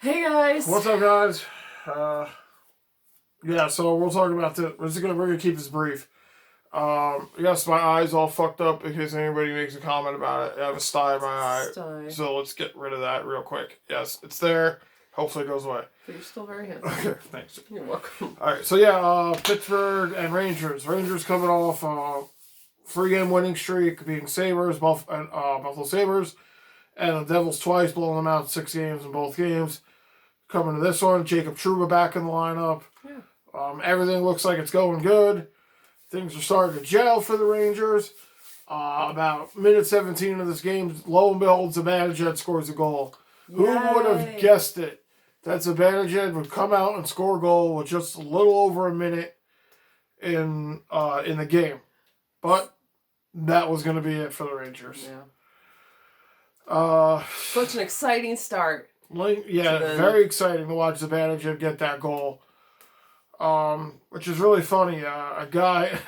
Hey guys! What's up, guys? Yeah, so we'll talk about this. We're gonna keep this brief. Yes, my eye's all fucked up in case anybody makes a comment about it. I have a sty in my eye, Sty. so let's get rid of that real quick. Yes, it's there. Hopefully, it goes away. But you're still very handsome. Okay, thanks. You're welcome. All right, so yeah, Pittsburgh and Rangers. Rangers coming off 3-game winning streak, beating Sabres, Buffalo Sabres, and the Devils twice, blowing them out 6 games in both games. Coming to this one, Jacob Trouba back in the lineup. Yeah. Everything looks like it's going good. Things are starting to gel for the Rangers. About minute 17 of this game, lo and behold, Zibanejad scores a goal. Yay. Who would have guessed it? That Zibanejad would come out and score a goal with just a little over a minute in the game. But that was going to be it for the Rangers. Yeah. Such an exciting start. Very exciting to watch Zibanejad get that goal. Which is really funny. A guy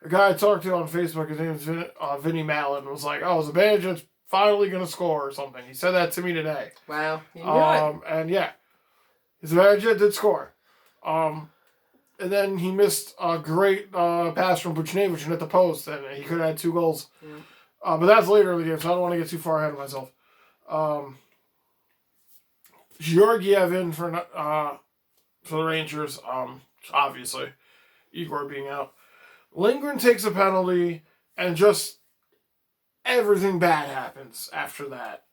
I talked to on Facebook, his name's Vinny Mallon, was like, "Oh, Zibanejad's finally gonna score" or something. He said that to me today. Wow. You know it. And yeah, Zibanejad did score. And then he missed a great pass from Buchnevich and hit the post, and he could have had 2 goals. Yeah. But that's later in the game, so I don't want to get too far ahead of myself. Georgiev in for the Rangers, obviously. Igor being out. Lindgren takes a penalty, and just everything bad happens after that.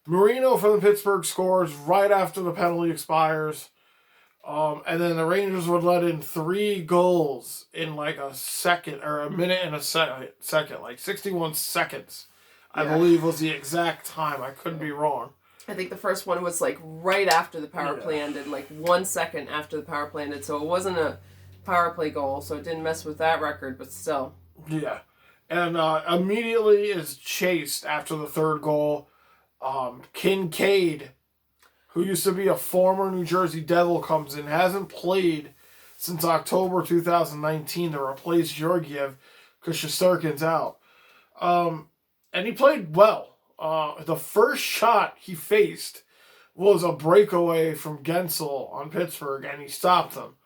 Marino from the Pittsburgh scores right after the penalty expires. And then the Rangers would let in 3 goals in like a second, or a minute and a second, like 61 seconds, I believe was the exact time. I couldn't be wrong. I think the first one was like right after the power play ended, like 1 second after the power play ended. So it wasn't a power play goal, so it didn't mess with that record, but still. Yeah. And immediately is chased after the 3rd goal. Kincaid, who used to be a former New Jersey Devil, comes in, hasn't played since October 2019 to replace Georgiev because Shesterkin's out. And he played well. The first shot he faced was a breakaway from Gensel on Pittsburgh, and he stopped them.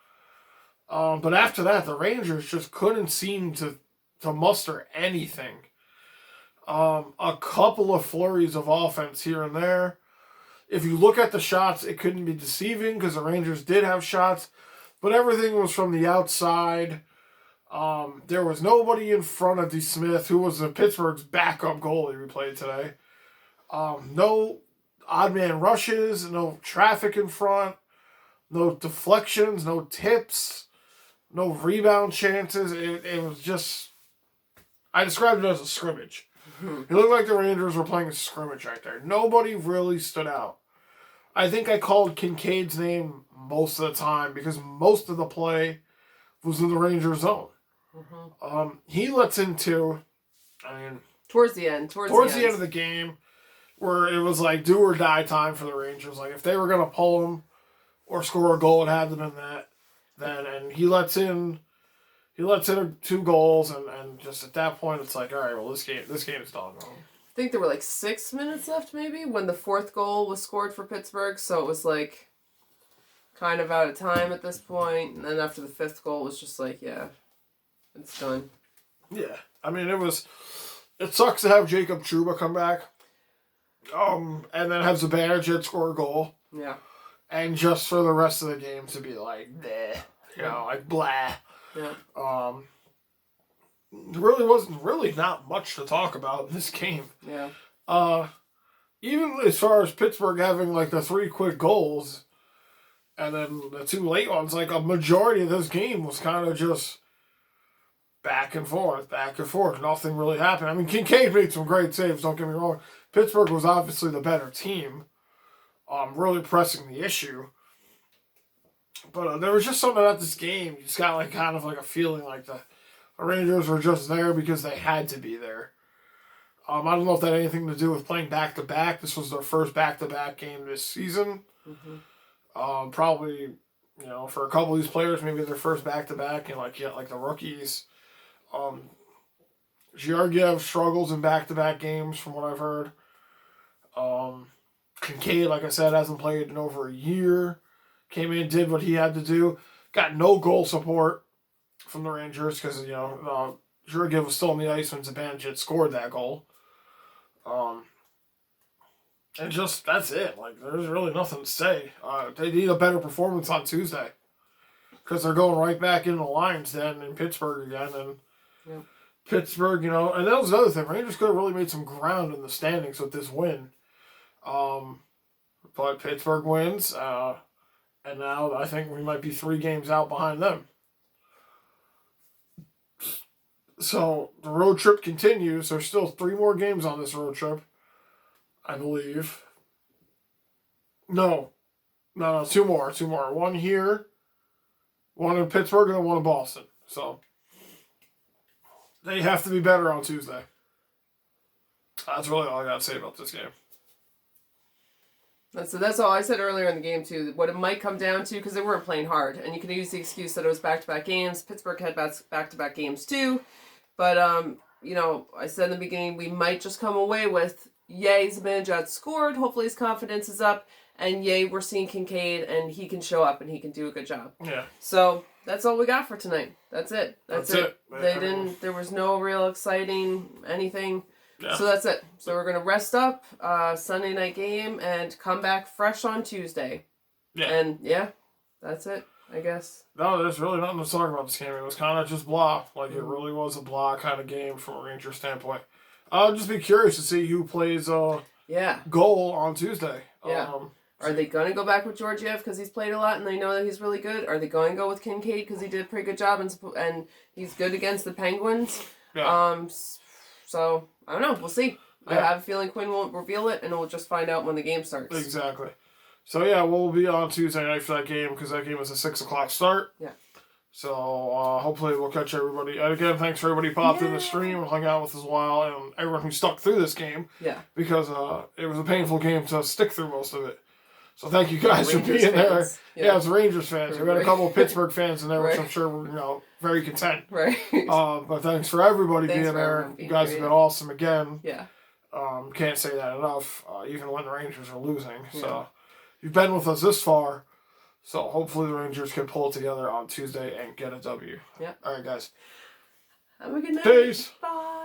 But after that, the Rangers just couldn't seem to muster anything. A couple of flurries of offense here and there. If you look at the shots, it couldn't be deceiving because the Rangers did have shots, but everything was from the outside. There was nobody in front of DeSmith, who was the Pittsburgh's backup goalie we played today. No odd man rushes, no traffic in front, no deflections, no tips, no rebound chances. It was just, I described it as a scrimmage. It looked like the Rangers were playing a scrimmage right there. Nobody really stood out. I think I called Kincaid's name most of the time because most of the play was in the Rangers zone. Mm-hmm. He lets into, towards the end of the game, where it was like do or die time for the Rangers. Like if they were gonna pull him or score a goal, it had to been that. And he lets in 2 goals, and just at that point, it's like, all right, well, this game is done. I think there were like 6 minutes left, maybe, when the 4th goal was scored for Pittsburgh. So it was like kind of out of time at this point. And then after the 5th goal, it was just like, yeah, it's done. Yeah, I mean, it sucks to have Jacob Trouba come back, and then have Zibanejad score a goal. Yeah. And just for the rest of the game to be like, bleh, like blah. Yeah. Really wasn't not much to talk about in this game. Yeah. Even as far as Pittsburgh having like the 3 quick goals and then the 2 late ones, like a majority of this game was kind of just back and forth. Nothing really happened. I mean, Kincaid made some great saves, don't get me wrong. Pittsburgh was obviously the better team, really pressing the issue. But there was just something about this game. You just got like kind of like a feeling like the Rangers were just there because they had to be there. I don't know if that had anything to do with playing back-to-back. This was their first back-to-back game this season. Mm-hmm. Probably, for a couple of these players, maybe their first back-to-back, like the rookies. Georgiev struggles in back-to-back games, from what I've heard. Kincaid, like I said, hasn't played in over a year. Came in, did what he had to do. Got no goal support from the Rangers because, Georgiev was still on the ice when Zibanejad scored that goal. And just, that's it. Like, there's really nothing to say. They need a better performance on Tuesday. Because they're going right back into the lines then in Pittsburgh again. And Yep. Pittsburgh, and that was another thing. Rangers could have really made some ground in the standings with this win. But Pittsburgh wins. And now I think we might be 3 games out behind them. So the road trip continues. There's still 3 more games on this road trip, I believe. No, 2 more. 2 more. 1 here, 1 in Pittsburgh, and then 1 in Boston. So they have to be better on Tuesday. That's really all I got to say about this game. That's all I said earlier in the game, too. What it might come down to, because they weren't playing hard, and you can use the excuse that it was back-to-back games. Pittsburgh had back-to-back games, too. But, I said in the beginning, we might just come away with, yay, Zibanejad scored, hopefully his confidence is up, and yay, we're seeing Kincaid, and he can show up, and he can do a good job. Yeah. So, that's all we got for tonight. That's it. That's it. There was no real exciting anything. Yeah. So that's it. So we're going to rest up, Sunday night game, and come back fresh on Tuesday. Yeah. And, that's it, I guess. No, there's really nothing to talk about this game. It was kind of just blah. Like, it really was a blah kind of game from a Ranger standpoint. I'll just be curious to see who plays goal on Tuesday. Yeah. Are they going to go back with Georgiev because he's played a lot and they know that he's really good? Are they going to go with Kincaid because he did a pretty good job and he's good against the Penguins? Yeah. So, I don't know. We'll see. Yeah. I have a feeling Quinn won't reveal it, and we'll just find out when the game starts. Exactly. So, yeah, we'll be on Tuesday night for that game because that game is a 6 o'clock start. Yeah. So, hopefully we'll catch everybody. And again, thanks for everybody who popped in the stream and hung out with us a while, and everyone who stuck through this game. Yeah. Because it was a painful game to stick through most of it. So thank you guys for being fans. there. Yeah, it's Rangers fans. We got a couple of Pittsburgh fans in there, which Right. I'm sure were, very content. Right. But thanks for everybody Thanks being for there. everyone being You guys here, have been awesome again. Yeah. Can't say that enough, even when the Rangers are losing. Yeah. So you've been with us this far. So hopefully the Rangers can pull it together on Tuesday and get a W. Yeah. All right, guys. Have a good night. Peace. Bye.